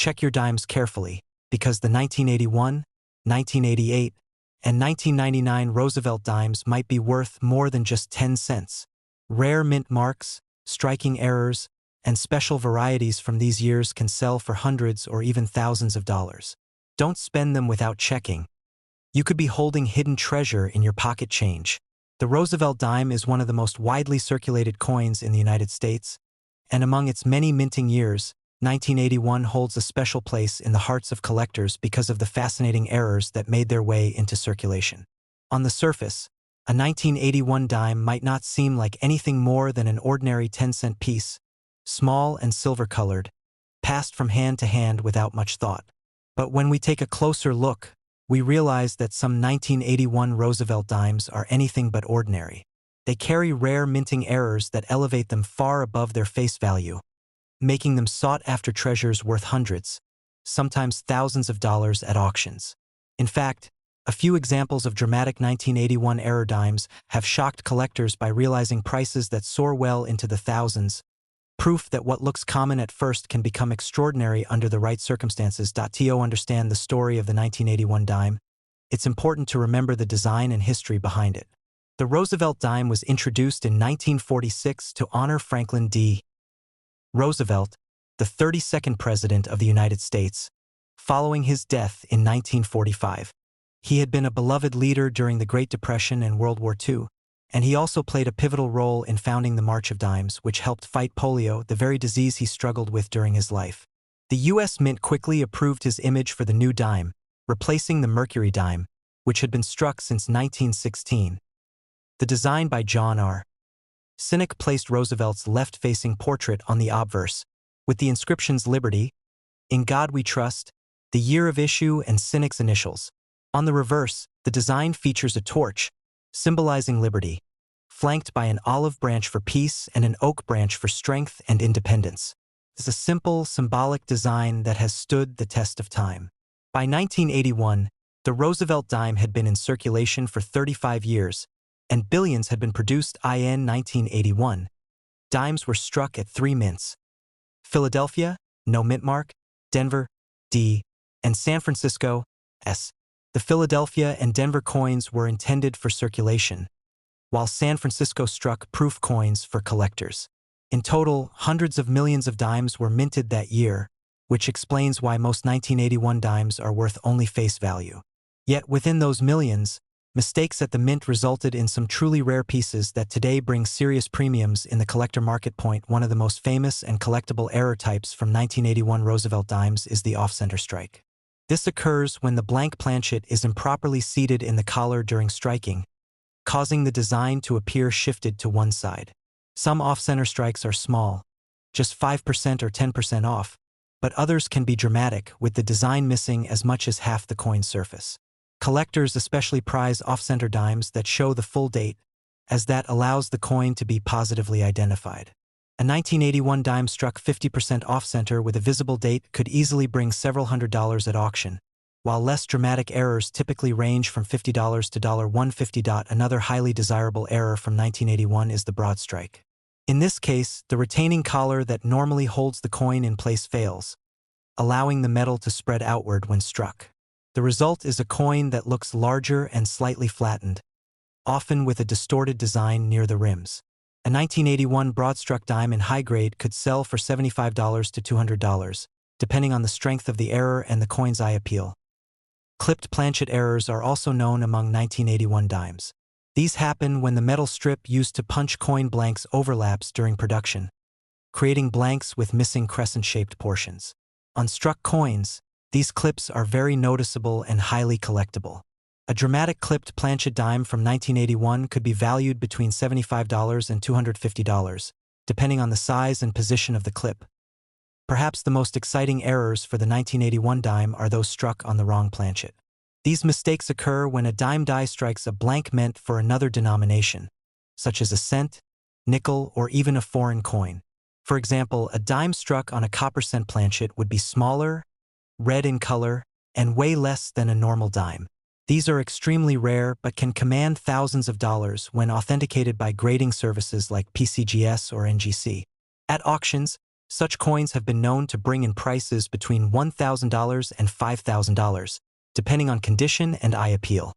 check your dimes carefully, because the 1981, 1988, and 1999 Roosevelt dimes might be worth more than just 10 cents. Rare mint marks, striking errors, and special varieties from these years can sell for hundreds or even thousands of dollars. Don't spend them without checking. You could be holding hidden treasure in your pocket change. The Roosevelt dime is one of the most widely circulated coins in the United States, and among its many minting years, 1981 holds a special place in the hearts of collectors because of the fascinating errors that made their way into circulation. On the surface, a 1981 dime might not seem like anything more than an ordinary 10-cent piece, small and silver-colored, passed from hand to hand without much thought. But when we take a closer look, we realize that some 1981 Roosevelt dimes are anything but ordinary. They carry rare minting errors that elevate them far above their face value, making them sought-after treasures worth hundreds, sometimes thousands of dollars at auctions. In fact, a few examples of dramatic 1981 error dimes have shocked collectors by realizing prices that soar well into the thousands, proof that what looks common at first can become extraordinary under the right circumstances. To understand the story of the 1981 dime, it's important to remember the design and history behind it. The Roosevelt dime was introduced in 1946 to honor Franklin D. Roosevelt, the 32nd President of the United States, following his death in 1945. He had been a beloved leader during the Great Depression and World War II, and he also played a pivotal role in founding the March of Dimes, which helped fight polio, the very disease he struggled with during his life. The U.S. Mint quickly approved his image for the new dime, replacing the Mercury dime, which had been struck since 1916. The design by John R. Cynic placed Roosevelt's left-facing portrait on the obverse, with the inscriptions Liberty, In God We Trust, the year of issue, and Cynic's initials. On the reverse, the design features a torch, symbolizing liberty, flanked by an olive branch for peace and an oak branch for strength and independence. It's a simple, symbolic design that has stood the test of time. By 1981, the Roosevelt dime had been in circulation for 35 years, and billions had been produced. In 1981, dimes were struck at 3 mints: Philadelphia, no mint mark; Denver, D; and San Francisco, S. The Philadelphia and Denver coins were intended for circulation, while San Francisco struck proof coins for collectors. In total, hundreds of millions of dimes were minted that year, which explains why most 1981 dimes are worth only face value. Yet within those millions, mistakes at the mint resulted in some truly rare pieces that today bring serious premiums in the collector market. One of the most famous and collectible error types from 1981 Roosevelt dimes is the off-center strike. This occurs when the blank planchet is improperly seated in the collar during striking, causing the design to appear shifted to one side. Some off-center strikes are small, just 5% or 10% off, but others can be dramatic, with the design missing as much as half the coin surface. Collectors especially prize off-center dimes that show the full date, as that allows the coin to be positively identified. A 1981 dime struck 50% off-center with a visible date could easily bring several $100s at auction, while less dramatic errors typically range from $50 to $150. Another highly desirable error from 1981 is the broad strike. In this case, the retaining collar that normally holds the coin in place fails, allowing the metal to spread outward when struck. The result is a coin that looks larger and slightly flattened, often with a distorted design near the rims. A 1981 broad-struck dime in high grade could sell for $75 to $200, depending on the strength of the error and the coin's eye appeal. Clipped planchet errors are also known among 1981 dimes. These happen when the metal strip used to punch coin blanks overlaps during production, creating blanks with missing crescent-shaped portions. On struck coins, these clips are very noticeable and highly collectible. A dramatic clipped planchet dime from 1981 could be valued between $75 and $250, depending on the size and position of the clip. Perhaps the most exciting errors for the 1981 dime are those struck on the wrong planchet. These mistakes occur when a dime die strikes a blank meant for another denomination, such as a cent, nickel, or even a foreign coin. For example, a dime struck on a copper cent planchet would be smaller, red in color, and weigh less than a normal dime. These are extremely rare but can command thousands of dollars when authenticated by grading services like PCGS or NGC. At auctions, Such coins have been known to bring in prices between $1,000 and $5,000, depending on condition and eye appeal.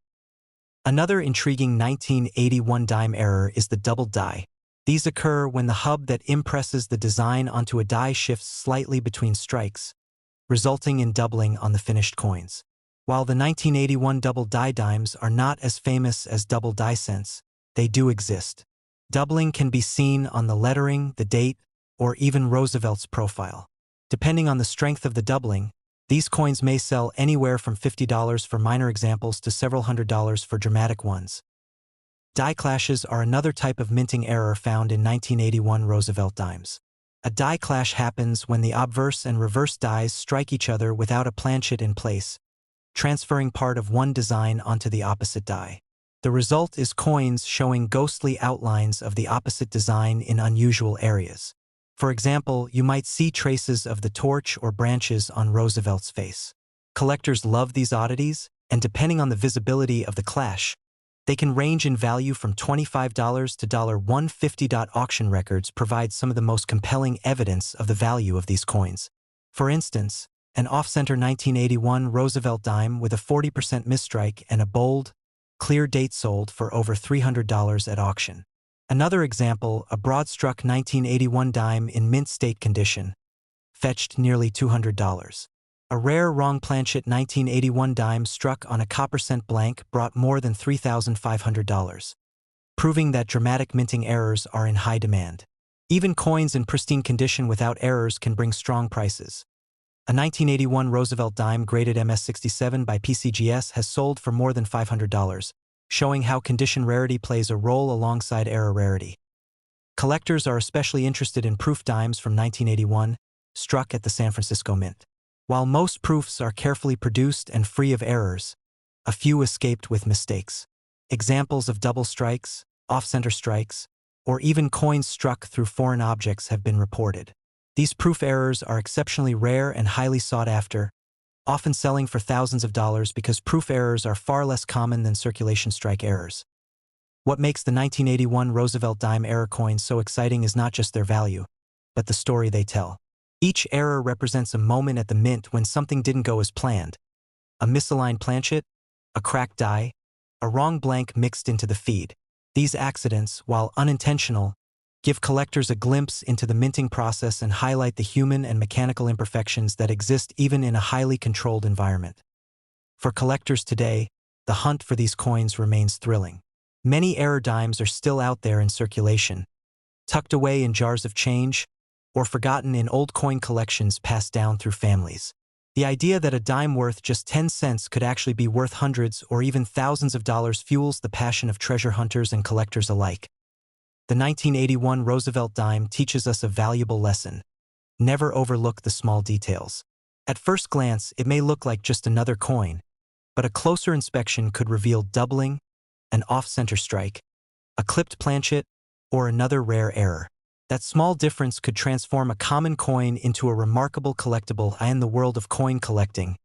Another intriguing 1981 dime error is the double die. These occur when the hub that impresses the design onto a die shifts slightly between strikes, resulting in doubling on the finished coins. While the 1981 double die dimes are not as famous as double die cents, they do exist. Doubling can be seen on the lettering, the date, or even Roosevelt's profile. Depending on the strength of the doubling, these coins may sell anywhere from $50 for minor examples to several $100s for dramatic ones. Die clashes are another type of minting error found in 1981 Roosevelt dimes. A die clash happens when the obverse and reverse dies strike each other without a planchet in place, transferring part of one design onto the opposite die. The result is coins showing ghostly outlines of the opposite design in unusual areas. For example, you might see traces of the torch or branches on Roosevelt's face. Collectors love these oddities, and depending on the visibility of the clash, they can range in value from $25 to $150. Auction records provide some of the most compelling evidence of the value of these coins. For instance, an off-center 1981 Roosevelt dime with a 40% misstrike and a bold, clear date sold for over $300 at auction. Another example, a broad-struck 1981 dime in mint state condition, fetched nearly $200. A rare wrong planchet 1981 dime struck on a copper cent blank brought more than $3,500, proving that dramatic minting errors are in high demand. Even coins in pristine condition without errors can bring strong prices. A 1981 Roosevelt dime graded MS67 by PCGS has sold for more than $500, showing how condition rarity plays a role alongside error rarity. Collectors are especially interested in proof dimes from 1981, struck at the San Francisco Mint. While most proofs are carefully produced and free of errors, a few escaped with mistakes. Examples of double strikes, off-center strikes, or even coins struck through foreign objects have been reported. These proof errors are exceptionally rare and highly sought after, often selling for thousands of dollars because proof errors are far less common than circulation strike errors. What makes the 1981 Roosevelt dime error coins so exciting is not just their value, but the story they tell. Each error represents a moment at the mint when something didn't go as planned. A misaligned planchet, a cracked die, a wrong blank mixed into the feed. These accidents, while unintentional, give collectors a glimpse into the minting process and highlight the human and mechanical imperfections that exist even in a highly controlled environment. For collectors today, the hunt for these coins remains thrilling. Many error dimes are still out there in circulation, tucked away in jars of change, or forgotten in old coin collections passed down through families. The idea that a dime worth just 10 cents could actually be worth hundreds or even thousands of dollars fuels the passion of treasure hunters and collectors alike. The 1981 Roosevelt dime teaches us a valuable lesson. Never overlook the small details. At first glance, it may look like just another coin, but a closer inspection could reveal doubling, an off-center strike, a clipped planchet, or another rare error. That small difference could transform a common coin into a remarkable collectible. In the world of coin collecting,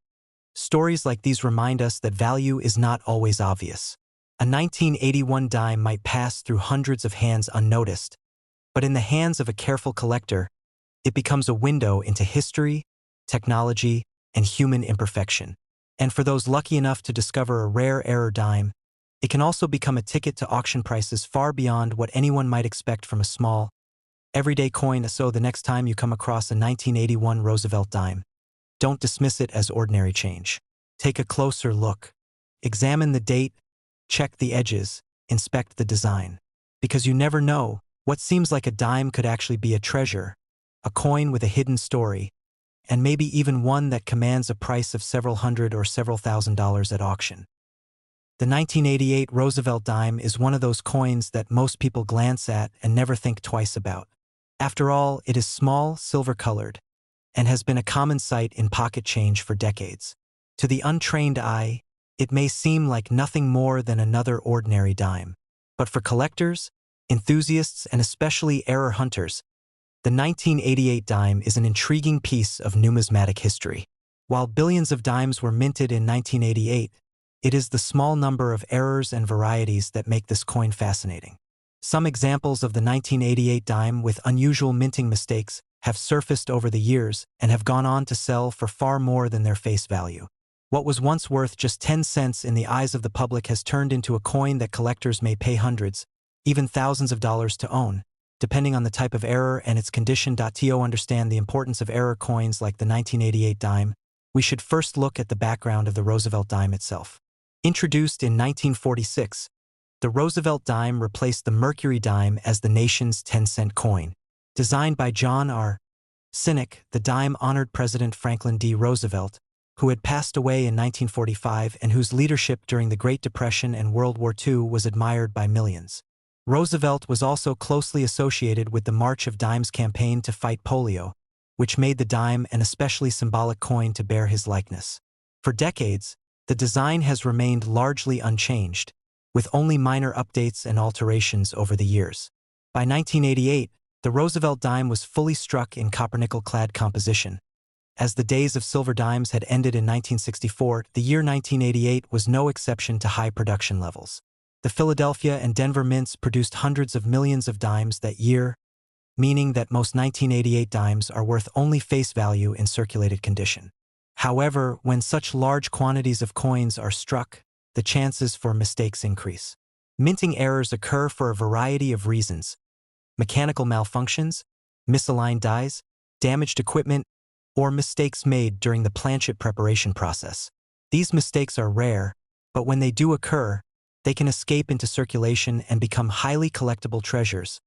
stories like these remind us that value is not always obvious. A 1981 dime might pass through hundreds of hands unnoticed, but in the hands of a careful collector, it becomes a window into history, technology, and human imperfection. And for those lucky enough to discover a rare error dime, it can also become a ticket to auction prices far beyond what anyone might expect from a small, everyday coin. So the next time you come across a 1981 Roosevelt dime, don't dismiss it as ordinary change. Take a closer look. Examine the date, check the edges, inspect the design. Because you never know, what seems like a dime could actually be a treasure, a coin with a hidden story, and maybe even one that commands a price of several hundred or several $1,000s at auction. The 1988 Roosevelt dime is one of those coins that most people glance at and never think twice about. After all, it is small, silver-colored, and has been a common sight in pocket change for decades. To the untrained eye, it may seem like nothing more than another ordinary dime. But for collectors, enthusiasts, and especially error hunters, the 1988 dime is an intriguing piece of numismatic history. While billions of dimes were minted in 1988, it is the small number of errors and varieties that make this coin fascinating. Some examples of the 1988 dime with unusual minting mistakes: have surfaced over the years and have gone on to sell for far more than their face value. What was once worth just 10 cents in the eyes of the public has turned into a coin that collectors may pay hundreds, even thousands of dollars to own, depending on the type of error and its condition. To understand the importance of error coins like the 1988 dime, we should first look at the background of the Roosevelt dime itself. Introduced in 1946, the Roosevelt dime replaced the Mercury dime as the nation's 10-cent coin. Designed by John R. Cynic, the dime honored President Franklin D. Roosevelt, who had passed away in 1945 and whose leadership during the Great Depression and World War II was admired by millions. Roosevelt was also closely associated with the March of Dimes campaign to fight polio, which made the dime an especially symbolic coin to bear his likeness. For decades, the design has remained largely unchanged, with only minor updates and alterations over the years. By 1988, the Roosevelt dime was fully struck in copper-nickel-clad composition. As the days of silver dimes had ended in 1964, the year 1988 was no exception to high production levels. The Philadelphia and Denver mints produced hundreds of millions of dimes that year, meaning that most 1988 dimes are worth only face value in circulated condition. However, when such large quantities of coins are struck, the chances for mistakes increase. Minting errors occur for a variety of reasons: mechanical malfunctions, misaligned dies, damaged equipment, or mistakes made during the planchet preparation process. These mistakes are rare, but when they do occur, they can escape into circulation and become highly collectible treasures.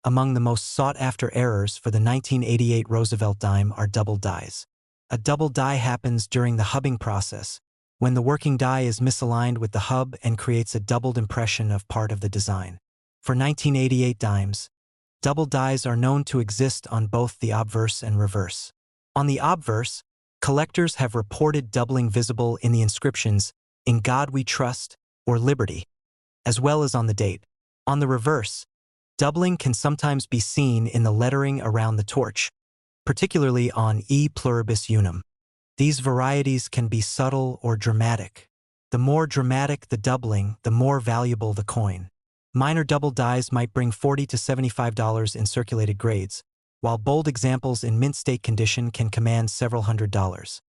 Among the most sought-after errors for the 1988 Roosevelt dime are double dies. A double die happens during the hubbing process, when the working die is misaligned with the hub and creates a doubled impression of part of the design. For 1988 dimes, double dies are known to exist on both the obverse and reverse. On the obverse, collectors have reported doubling visible in the inscriptions, "In God We Trust," or "Liberty," as well as on the date. On the reverse, doubling can sometimes be seen in the lettering around the torch, particularly on E pluribus unum. These varieties can be subtle or dramatic. The more dramatic the doubling, the more valuable the coin. Minor double dies might bring $40 to $75 in circulated grades, while bold examples in mint state condition can command several $100s.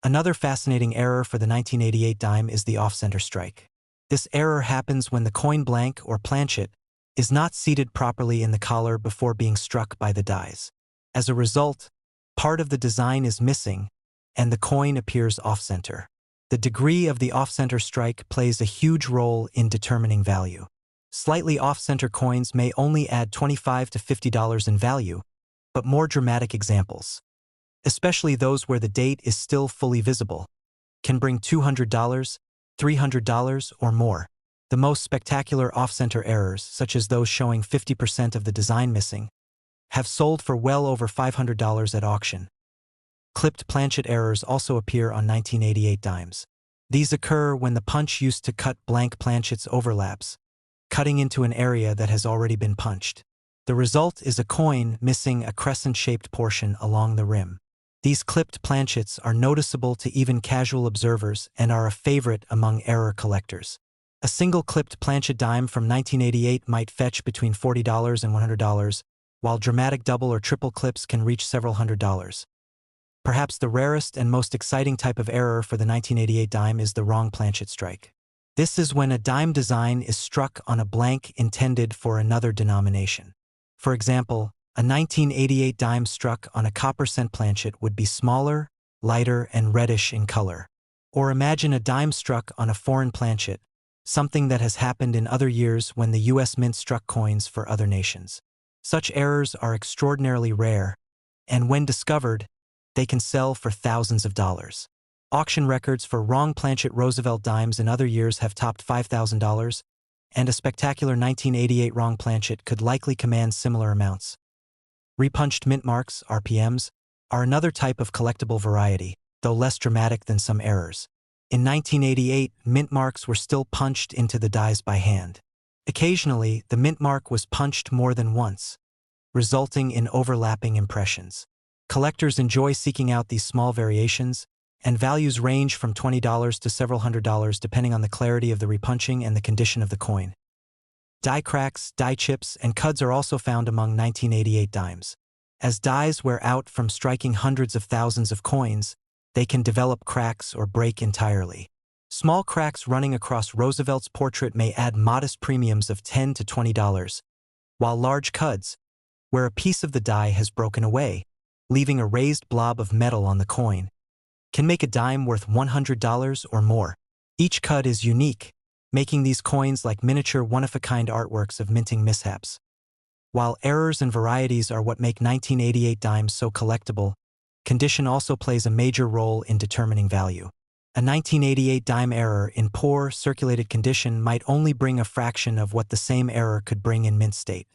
Another fascinating error for the 1988 dime is the off-center strike. This error happens when the coin blank or planchet is not seated properly in the collar before being struck by the dies. As a result, part of the design is missing, and the coin appears off-center. The degree of the off-center strike plays a huge role in determining value. Slightly off-center coins may only add $25 to $50 in value, but more dramatic examples, especially those where the date is still fully visible, can bring $200, $300, or more. The most spectacular off-center errors, such as those showing 50% of the design missing, have sold for well over $500 at auction. Clipped planchet errors also appear on 1988 dimes. These occur when the punch used to cut blank planchets overlaps, cutting into an area that has already been punched. The result is a coin missing a crescent-shaped portion along the rim. These clipped planchets are noticeable to even casual observers and are a favorite among error collectors. A single clipped planchet dime from 1988 might fetch between $40 and $100, while dramatic double or triple clips can reach several $100s. Perhaps the rarest and most exciting type of error for the 1988 dime is the wrong planchet strike. This is when a dime design is struck on a blank intended for another denomination. For example, a 1988 dime struck on a copper cent planchet would be smaller, lighter, and reddish in color. Or imagine a dime struck on a foreign planchet, something that has happened in other years when the U.S. Mint struck coins for other nations. Such errors are extraordinarily rare, and when discovered, they can sell for thousands of dollars. Auction records for wrong planchet Roosevelt dimes in other years have topped $5,000, and a spectacular 1988 wrong planchet could likely command similar amounts. Repunched mint marks, RPMs, are another type of collectible variety, though less dramatic than some errors. In 1988, mint marks were still punched into the dies by hand. Occasionally, the mint mark was punched more than once, resulting in overlapping impressions. Collectors enjoy seeking out these small variations, and values range from $20 to several $100s depending on the clarity of the repunching and the condition of the coin. Die cracks, die chips, and cuds are also found among 1988 dimes. As dies wear out from striking hundreds of thousands of coins, they can develop cracks or break entirely. Small cracks running across Roosevelt's portrait may add modest premiums of $10 to $20, while large cuds, where a piece of the die has broken away, leaving a raised blob of metal on the coin, can make a dime worth $100 or more. Each cud is unique, making these coins like miniature one-of-a-kind artworks of minting mishaps. While errors and varieties are what make 1988 dimes so collectible, condition also plays a major role in determining value. A 1988 dime error in poor, circulated condition might only bring a fraction of what the same error could bring in mint state.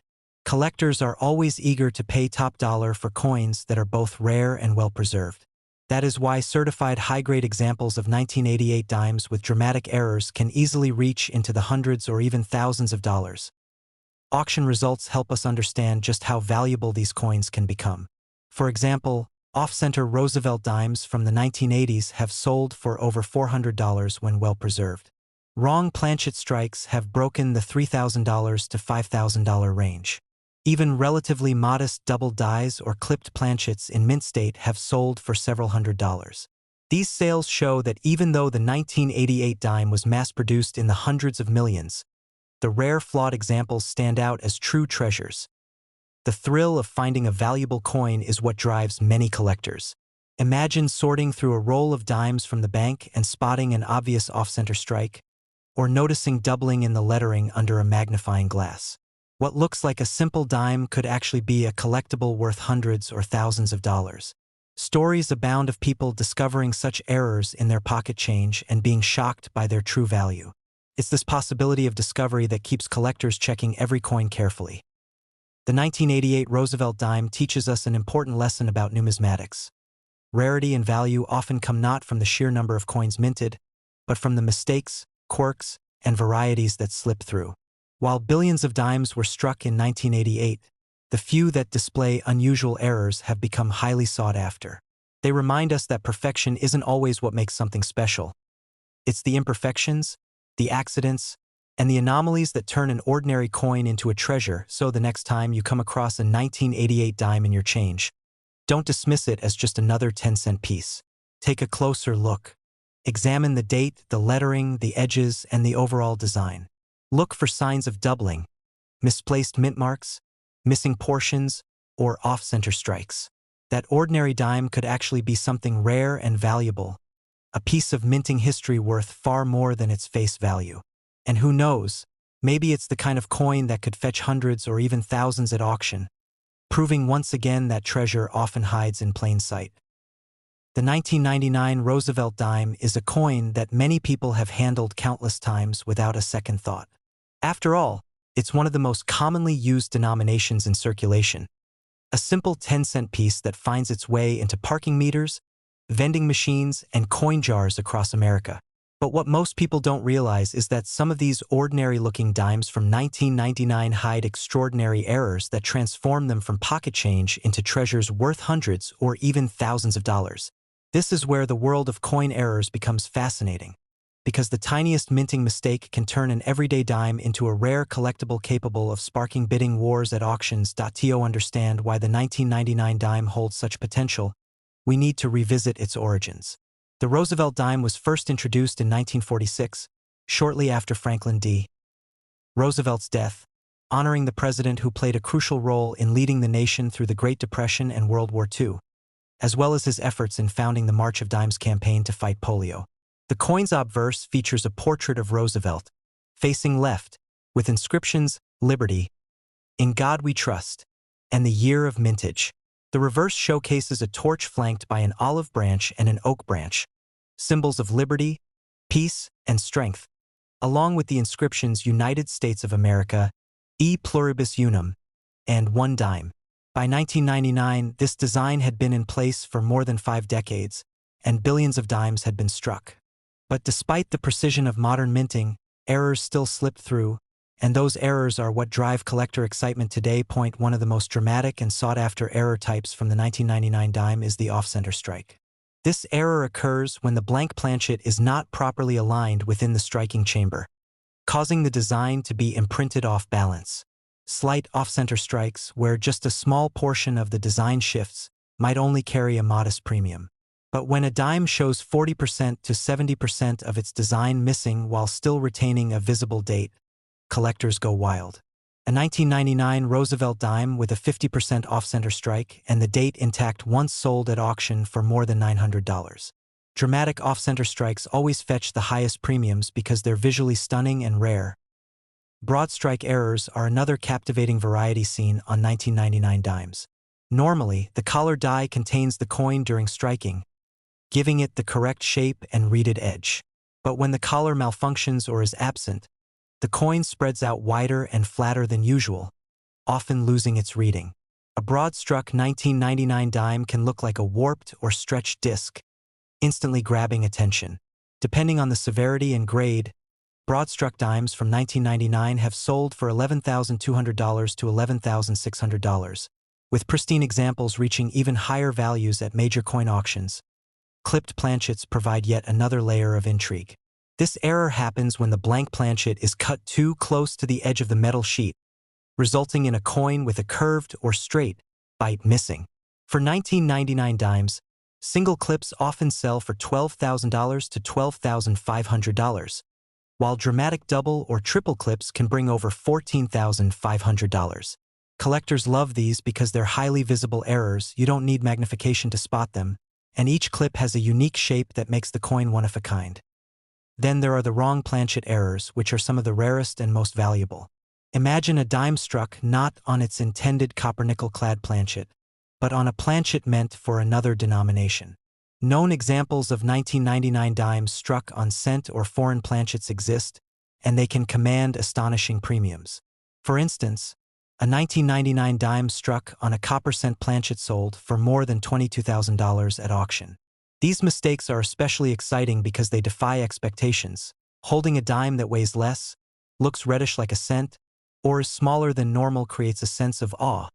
Collectors are always eager to pay top dollar for coins that are both rare and well-preserved. That is why certified high-grade examples of 1988 dimes with dramatic errors can easily reach into the hundreds or even thousands of dollars. Auction results help us understand just how valuable these coins can become. For example, off-center Roosevelt dimes from the 1980s have sold for over $400 when well-preserved. Wrong planchet strikes have broken the $3,000 to $5,000 range. Even relatively modest double dies or clipped planchets in mint state have sold for several $100s. These sales show that even though the 1988 dime was mass-produced in the hundreds of millions, the rare flawed examples stand out as true treasures. The thrill of finding a valuable coin is what drives many collectors. Imagine sorting through a roll of dimes from the bank and spotting an obvious off-center strike, or noticing doubling in the lettering under a magnifying glass. What looks like a simple dime could actually be a collectible worth hundreds or thousands of dollars. Stories abound of people discovering such errors in their pocket change and being shocked by their true value. It's this possibility of discovery that keeps collectors checking every coin carefully. The 1988 Roosevelt dime teaches us an important lesson about numismatics. Rarity and value often come not from the sheer number of coins minted, but from the mistakes, quirks, and varieties that slip through. While billions of dimes were struck in 1988, the few that display unusual errors have become highly sought after. They remind us that perfection isn't always what makes something special. It's the imperfections, the accidents, and the anomalies that turn an ordinary coin into a treasure. So the next time you come across a 1988 dime in your change, don't dismiss it as just another 10-cent piece. Take a closer look. Examine the date, the lettering, the edges, and the overall design. Look for signs of doubling, misplaced mint marks, missing portions, or off-center strikes. That ordinary dime could actually be something rare and valuable, a piece of minting history worth far more than its face value. And who knows, maybe it's the kind of coin that could fetch hundreds or even thousands at auction, proving once again that treasure often hides in plain sight. The 1999 Roosevelt dime is a coin that many people have handled countless times without a second thought. After all, it's one of the most commonly used denominations in circulation, a simple 10-cent piece that finds its way into parking meters, vending machines, and coin jars across America. But what most people don't realize is that some of these ordinary-looking dimes from 1999 hide extraordinary errors that transform them from pocket change into treasures worth hundreds or even thousands of dollars. This is where the world of coin errors becomes fascinating, because the tiniest minting mistake can turn an everyday dime into a rare collectible capable of sparking bidding wars at auctions. To understand why the 1999 dime holds such potential, we need to revisit its origins. The Roosevelt dime was first introduced in 1946, shortly after Franklin D. Roosevelt's death, honoring the president who played a crucial role in leading the nation through the Great Depression and World War II, as well as his efforts in founding the March of Dimes campaign to fight polio. The coin's obverse features a portrait of Roosevelt, facing left, with inscriptions, "Liberty," "In God We Trust," and the year of mintage. The reverse showcases a torch flanked by an olive branch and an oak branch, symbols of liberty, peace, and strength, along with the inscriptions United States of America, E Pluribus Unum, and one dime. By 1999, this design had been in place for more than 5 decades, and billions of dimes had been struck. But despite the precision of modern minting, errors still slip through, and those errors are what drive collector excitement today. One of the most dramatic and sought-after error types from the 1999 dime is the off-center strike. This error occurs when the blank planchet is not properly aligned within the striking chamber, causing the design to be imprinted off balance. Slight off-center strikes, where just a small portion of the design shifts, might only carry a modest premium. But when a dime shows 40% to 70% of its design missing while still retaining a visible date, collectors go wild. A 1999 Roosevelt dime with a 50% off-center strike and the date intact once sold at auction for more than $900. Dramatic off-center strikes always fetch the highest premiums because they're visually stunning and rare. Broad strike errors are another captivating variety seen on 1999 dimes. Normally, the collar die contains the coin during striking, giving it the correct shape and reeded edge. But when the collar malfunctions or is absent, the coin spreads out wider and flatter than usual, often losing its reading. A broad-struck 1999 dime can look like a warped or stretched disc, instantly grabbing attention. Depending on the severity and grade, broad-struck dimes from 1999 have sold for $11,200 to $11,600, with pristine examples reaching even higher values at major coin auctions. Clipped planchets provide yet another layer of intrigue. This error happens when the blank planchet is cut too close to the edge of the metal sheet, resulting in a coin with a curved or straight bite missing. For 1999 dimes, single clips often sell for $12,000 to $12,500, while dramatic double or triple clips can bring over $14,500. Collectors love these because they're highly visible errors. You don't need magnification to spot them, and each clip has a unique shape that makes the coin one of a kind. Then there are the wrong planchet errors, which are some of the rarest and most valuable. Imagine a dime struck not on its intended copper-nickel-clad planchet, but on a planchet meant for another denomination. Known examples of 1999 dimes struck on cent or foreign planchets exist, and they can command astonishing premiums. For instance, a 1999 dime struck on a copper cent planchet sold for more than $22,000 at auction. These mistakes are especially exciting because they defy expectations. Holding a dime that weighs less, looks reddish like a cent, or is smaller than normal creates a sense of awe.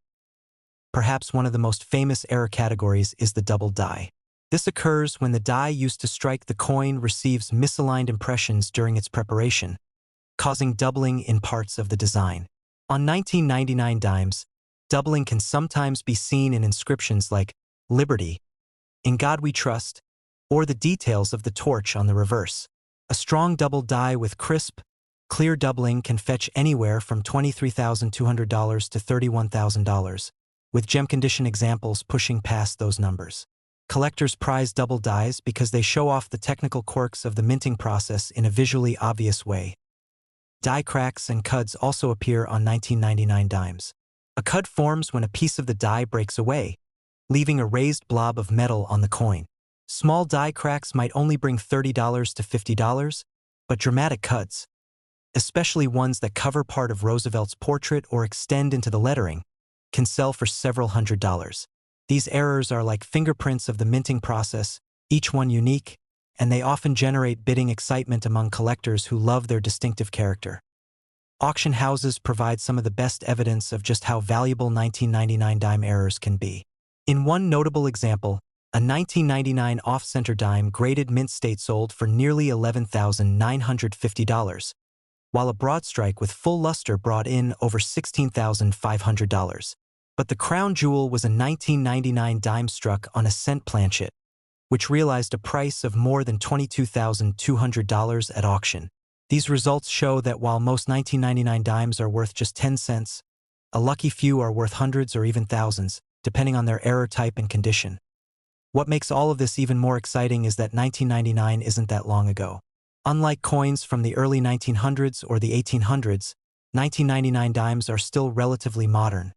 Perhaps one of the most famous error categories is the double die. This occurs when the die used to strike the coin receives misaligned impressions during its preparation, causing doubling in parts of the design. On 1999 dimes, doubling can sometimes be seen in inscriptions like "Liberty," "In God We Trust," or the details of the torch on the reverse. A strong double die with crisp, clear doubling can fetch anywhere from $23,200 to $31,000, with gem condition examples pushing past those numbers. Collectors prize double dies because they show off the technical quirks of the minting process in a visually obvious way. Die cracks and cuds also appear on 1999 dimes. A cud forms when a piece of the die breaks away, leaving a raised blob of metal on the coin. Small die cracks might only bring $30 to $50, but dramatic cuds, especially ones that cover part of Roosevelt's portrait or extend into the lettering, can sell for several $100s. These errors are like fingerprints of the minting process, each one unique, and they often generate bidding excitement among collectors who love their distinctive character. Auction houses provide some of the best evidence of just how valuable 1999 dime errors can be. In one notable example, a 1999 off-center dime graded mint state sold for nearly $11,950, while a broad strike with full luster brought in over $16,500. But the crown jewel was a 1999 dime struck on a cent planchet, which realized a price of more than $22,200 at auction. These results show that while most 1999 dimes are worth just 10 cents, a lucky few are worth hundreds or even thousands, depending on their error type and condition. What makes all of this even more exciting is that 1999 isn't that long ago. Unlike coins from the early 1900s or the 1800s, 1999 dimes are still relatively modern,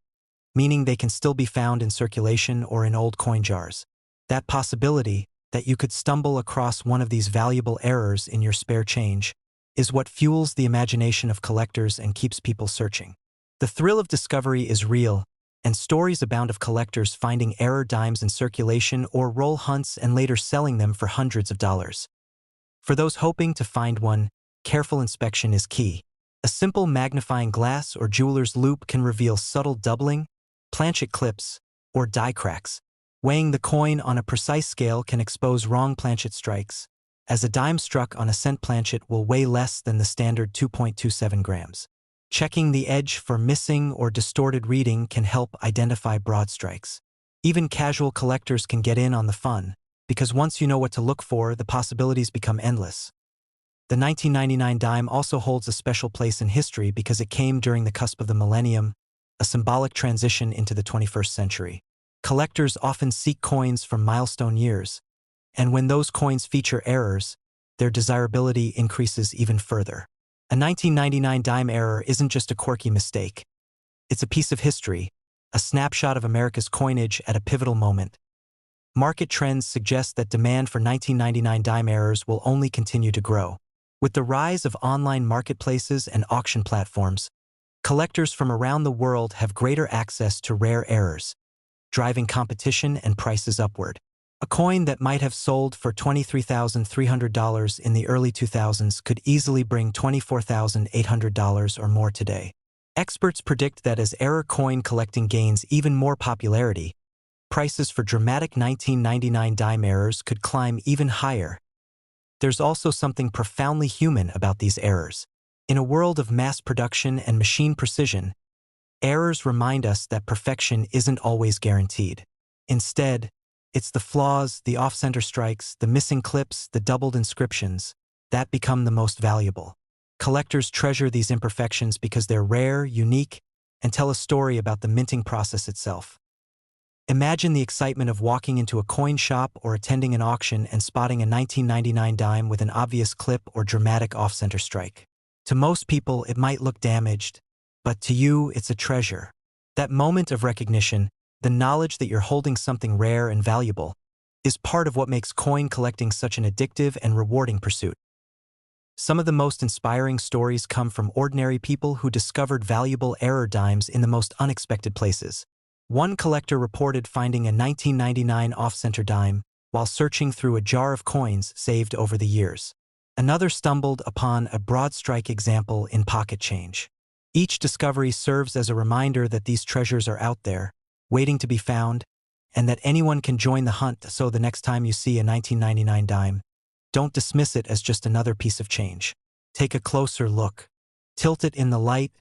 meaning they can still be found in circulation or in old coin jars. That possibility, that you could stumble across one of these valuable errors in your spare change, is what fuels the imagination of collectors and keeps people searching. The thrill of discovery is real, and stories abound of collectors finding error dimes in circulation or roll hunts and later selling them for hundreds of dollars. For those hoping to find one, careful inspection is key. A simple magnifying glass or jeweler's loupe can reveal subtle doubling, planchet clips, or die cracks. Weighing the coin on a precise scale can expose wrong planchet strikes, as a dime struck on a cent planchet will weigh less than the standard 2.27 grams. Checking the edge for missing or distorted reading can help identify broad strikes. Even casual collectors can get in on the fun, because once you know what to look for, the possibilities become endless. The 1999 dime also holds a special place in history because it came during the cusp of the millennium, a symbolic transition into the 21st century. Collectors often seek coins from milestone years, and when those coins feature errors, their desirability increases even further. A 1999 dime error isn't just a quirky mistake. It's a piece of history, a snapshot of America's coinage at a pivotal moment. Market trends suggest that demand for 1999 dime errors will only continue to grow. With the rise of online marketplaces and auction platforms, collectors from around the world have greater access to rare errors, driving competition and prices upward. A coin that might have sold for $23,300 in the early 2000s could easily bring $24,800 or more today. Experts predict that as error coin collecting gains even more popularity, prices for dramatic 1999 dime errors could climb even higher. There's also something profoundly human about these errors. In a world of mass production and machine precision, errors remind us that perfection isn't always guaranteed. Instead, it's the flaws, the off-center strikes, the missing clips, the doubled inscriptions that become the most valuable. Collectors treasure these imperfections because they're rare, unique, and tell a story about the minting process itself. Imagine the excitement of walking into a coin shop or attending an auction and spotting a 1999 dime with an obvious clip or dramatic off-center strike. To most people, it might look damaged, but to you, it's a treasure. That moment of recognition, the knowledge that you're holding something rare and valuable, is part of what makes coin collecting such an addictive and rewarding pursuit. Some of the most inspiring stories come from ordinary people who discovered valuable error dimes in the most unexpected places. One collector reported finding a 1999 off-center dime while searching through a jar of coins saved over the years. Another stumbled upon a broad strike example in pocket change. Each discovery serves as a reminder that these treasures are out there, waiting to be found, and that anyone can join the hunt. So the next time you see a 1999 dime, don't dismiss it as just another piece of change. Take a closer look. Tilt it in the light,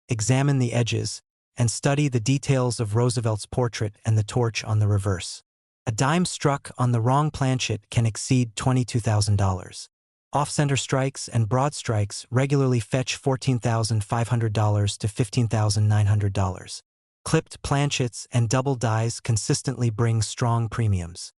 examine the edges, and study the details of Roosevelt's portrait and the torch on the reverse. A dime struck on the wrong planchet can exceed $22,000. Off-center strikes and broad strikes regularly fetch $14,500 to $15,900. Clipped planchets and double dies consistently bring strong premiums.